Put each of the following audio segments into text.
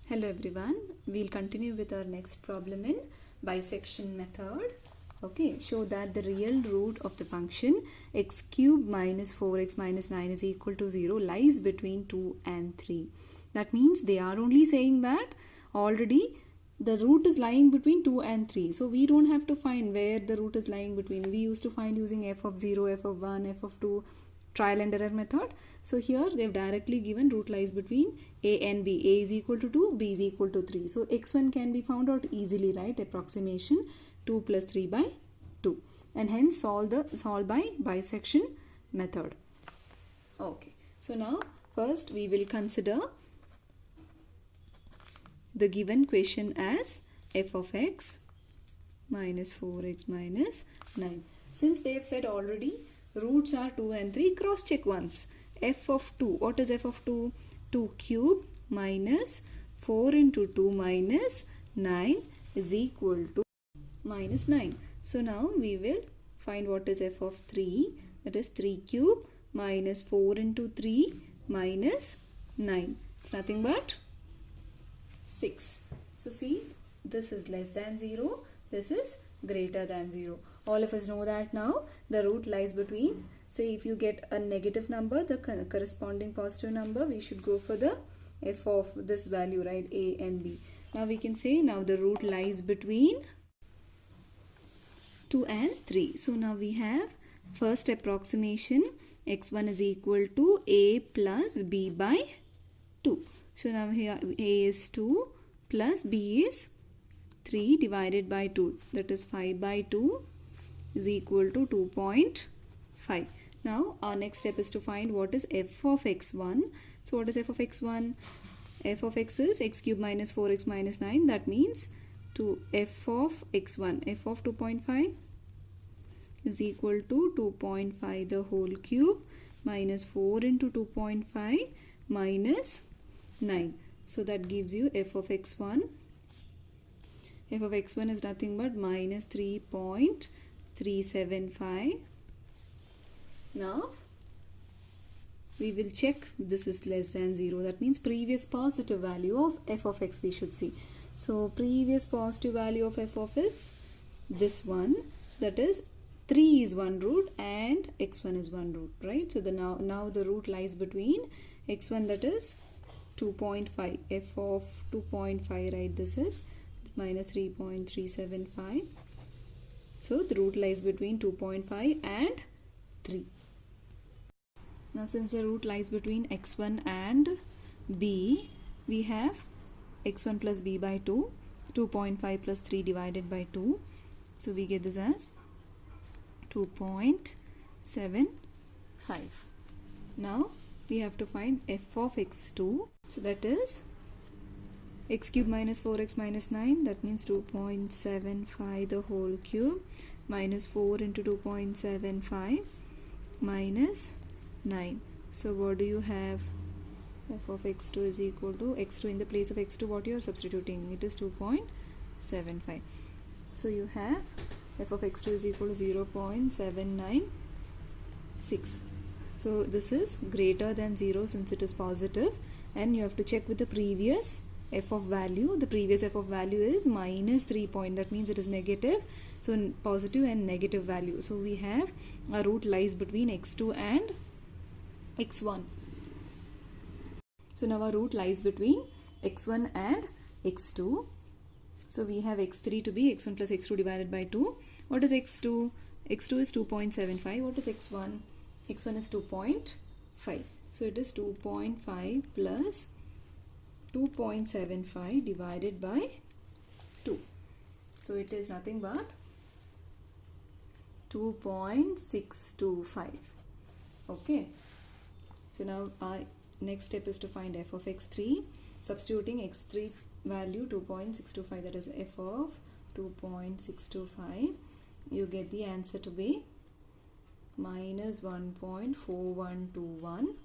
Hello everyone, we'll continue with our next problem in bisection method. Okay, show that the real root of the function x cube minus 4x minus 9 is equal to 0 lies between 2 and 3. That means they are only saying that already the root is lying between 2 and 3. So we don't have to find where the root is lying between. We used to find using f of 0, f of 1, f of 2, trial and error method. So here they have directly given root lies between a and b. A is equal to 2, b is equal to 3. So x1 can be found out easily, right? Approximation 2 plus 3 by 2. And hence solve by bisection method. Okay. So now first we will consider the given question as f of x minus 4x minus 9. Since they have said already roots are 2 and 3, cross check once. F of 2, what is f of 2? 2 cube minus 4 into 2 minus 9 is equal to minus 9. So now we will find what is f of 3, that is 3 cube minus 4 into 3 minus 9. It's nothing but 6. So see, this is less than 0, this is greater than 0. All of us know that now the root lies between, say if you get a negative number, the corresponding positive number, we should go for the f of this value, right, a and b. Now we can say now the root lies between 2 and 3. So now we have first approximation, x1 is equal to a plus b by 2. So now here a is 2 plus b is 3 divided by 2, that is 5 by 2 is equal to 2.5. Now our next step is to find what is f of x1. So what is f of x1? F of x is x cube minus 4x minus 9. That means to f of x1, f of 2.5 is equal to 2.5 the whole cube minus 4 into 2.5 minus 9. So that gives you f of x1. F of x1 is nothing but minus 3.375. Now we will check this is less than 0. That means previous positive value of f of x we should see. So previous positive value of f of is this one. So that is 3 is one root and x1 is one root, right? So the now the root lies between x1, that is 2.5. F of 2.5, right? This is minus 3.375. So the root lies between 2.5 and 3. Now since the root lies between x1 and b, we have x1 plus b by 2, 2.5 plus 3 divided by 2. So we get this as 2.75. Now we have to find f of x2. So that is x cube minus 4x minus 9, that means 2.75 the whole cube minus 4 into 2.75 minus 9. So what do you have? F of x2 is equal to x2 in the place of x2, what you are substituting? It is 2.75. So you have f of x2 is equal to 0.796. So this is greater than 0 since it is positive, and you have to check with the previous f of value. The previous f of value is minus 3 point, that means it is negative. So positive and negative value. So we have a root lies between x2 and x1. So now our root lies between x1 and x2. So we have x3 to be x1 plus x2 divided by 2. What is x2? x2 is 2.75. What is x1? x1 is 2.5. So it is 2.5 plus 2.75 divided by 2. So it is nothing but 2.625. Okay. So now our next step is to find f of x3. Substituting x3 value 2.625, that is f of 2.625. You get the answer to be minus 1.4121.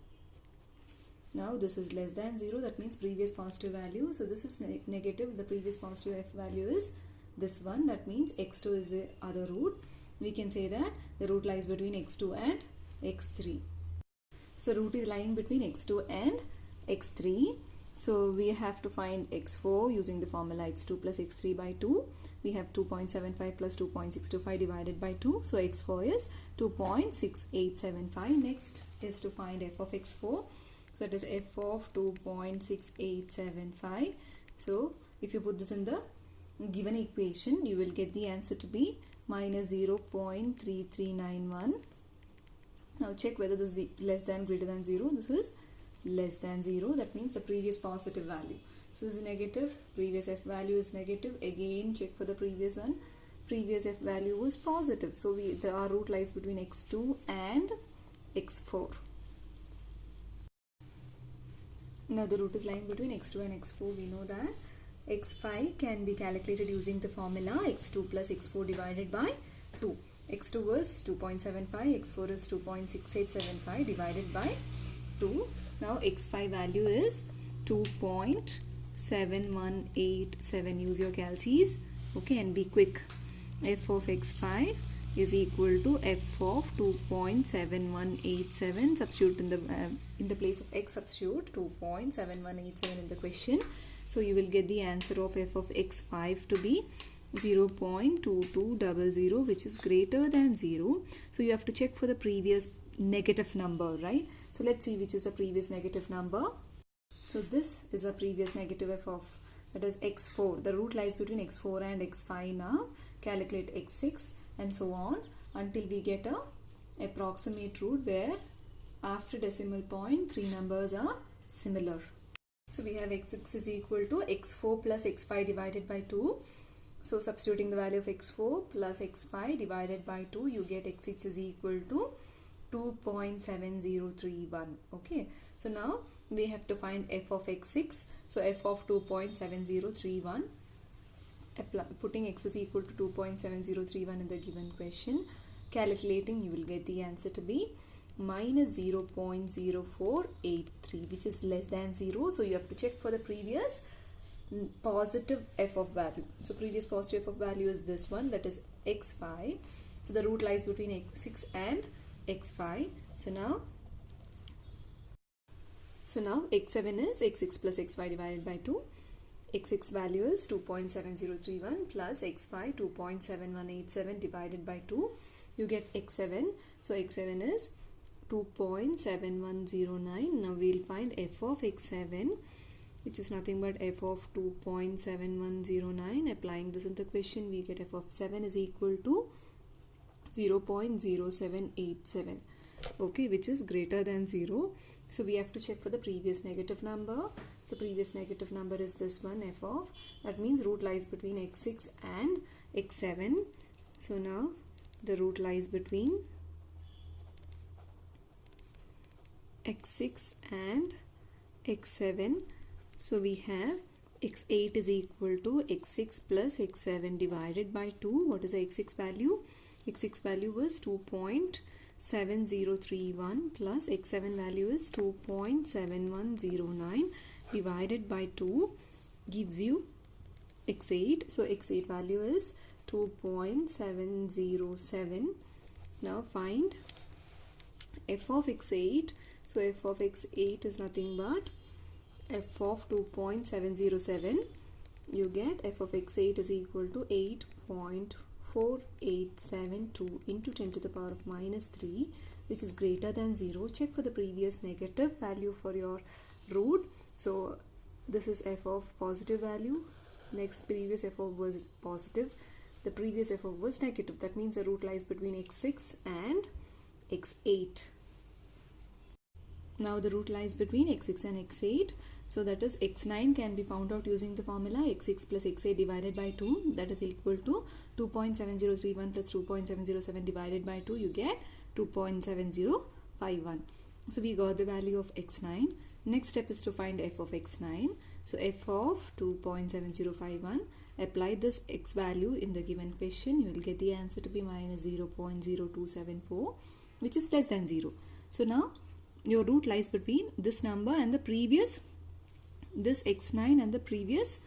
Now this is less than 0, that means previous positive value. So this is negative. The previous positive f value is this one, that means x2 is the other root. We can say that the root lies between x2 and x3. So root is lying between x2 and x3. So we have to find x4 using the formula x2 plus x3 by 2. We have 2.75 plus 2.625 divided by 2. So x4 is 2.6875. Next is to find f of x4. So it is f of 2.6875. So if you put this in the given equation, you will get the answer to be minus 0.3391. Now check whether this is less than greater than 0. This is less than 0. That means the previous positive value. So this is negative. Previous f value is negative. Again check for the previous one. Previous f value was positive. So our root lies between x2 and x4. Now the root is lying between x2 and x4. We know that x5 can be calculated using the formula x2 plus x4 divided by 2. x2 was 2.75, x4 is 2.6875 divided by 2. Now x5 value is 2.7187. Use your calcies, okay, and be quick. F of x5 is equal to f of 2.7187. Substitute in the place of x, substitute 2.7187 in the question. So you will get the answer of f of x5 to be 0.2200, which is greater than 0. So you have to check for the previous negative number, right? So let's see which is the previous negative number. So this is a previous negative f of, that is x4. The root lies between x4 and x5 now. Calculate x6 and so on until we get a approximate root where after decimal point 3 numbers are similar. So we have x6 is equal to x4 plus x5 divided by 2. So substituting the value of x4 plus x5 divided by 2, you get x6 is equal to 2.7031. Okay. So now we have to find f of x6. So f of 2.7031. Putting x is equal to 2.7031 in the given question. Calculating, you will get the answer to be minus 0.0483, which is less than 0. So you have to check for the previous positive f of value. So previous positive f of value is this one, that is x5. So the root lies between x6 and x5. So now x7 is x6 plus x5 divided by 2. x6 value is 2.7031 plus x5 2.7187 divided by 2. You get x7. So x7 is 2.7109. Now we'll find f of x7, which is nothing but f of 2.7109. Applying this in the question, we get f of 7 is equal to 0.0787. Okay, which is greater than 0. So we have to check for the previous negative number. So previous negative number is this one, f of, that means root lies between x6 and x7. So now the root lies between x6 and x7. So we have x8 is equal to x6 plus x7 divided by 2. What is the x6 value? x6 value was 2.7031 plus x7 value is 2.7109 divided by 2 gives you x8. So x8 value is 2.707. Now find f of x8. So f of x8 is nothing but f of 2.707. You get f of x8 is equal to 8.4872 into 10 to the power of minus 3, which is greater than 0. Check for the previous negative value for your root. So this is f of positive value. Next, previous f of was positive. The previous f of was negative. That means the root lies between x6 and x8. Now the root lies between x6 and x8. So that is x9 can be found out using the formula x6 plus x8 divided by 2. That is equal to 2.7031 plus 2.707 divided by 2. You get 2.7051. So we got the value of x9. Next step is to find f of x9. So f of 2.7051. Apply this x value in the given question. You will get the answer to be minus 0.0274, which is less than 0. So now your root lies between this number and the previous, this x9 and the previous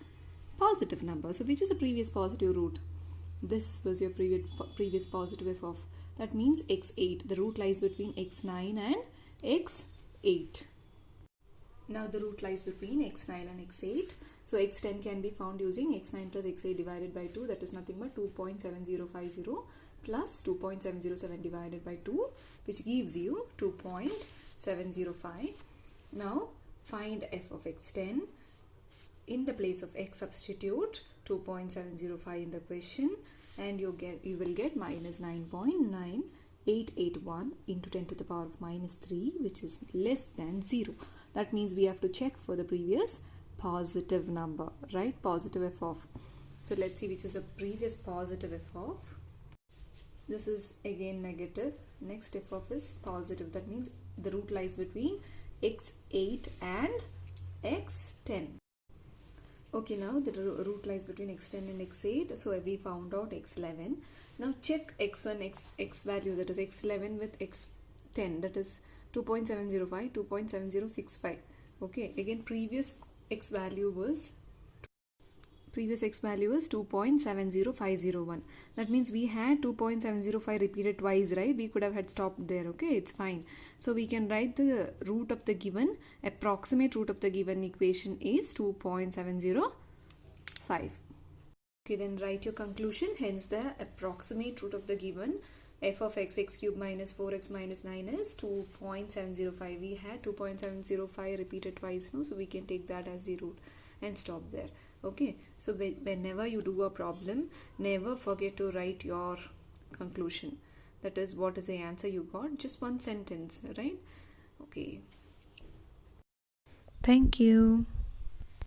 positive number. So which is the previous positive root? This was your previous positive f of. That means x8. The root lies between x9 and x8. 8. Now the root lies between x9 and x8. So x10 can be found using x9 plus x8 divided by 2, that is nothing but 2.7050 plus 2.707 divided by 2, which gives you 2.705. Now find f of x10. In the place of x, substitute 2.705 in the question, and you will get minus 9.9881 into 10 to the power of minus 3, which is less than 0. That means we have to check for the previous positive number, right? Positive f of. So let's see which is the previous positive f of. This is again negative. Next f of is positive. That means the root lies between x8 and x10. Okay, now the root lies between x10 and x8. So we found out x11. Now check x1, x value, that is x11 with x10, that is 2.705, 2.7065. Okay, again previous x value was 2.70501. That means we had 2.705 repeated twice, right? We could have had stopped there. Okay, it's fine. So we can write the root of the given, approximate root of the given equation is 2.705. Okay, then write your conclusion. Hence the approximate root of the given f of x cubed minus 4x minus 9 is 2.705. We had 2.705 repeated twice, no? So we can take that as the root and stop there. Okay, so whenever you do a problem, never forget to write your conclusion. That is, what is the answer you got? Just one sentence, right? Okay. Thank you.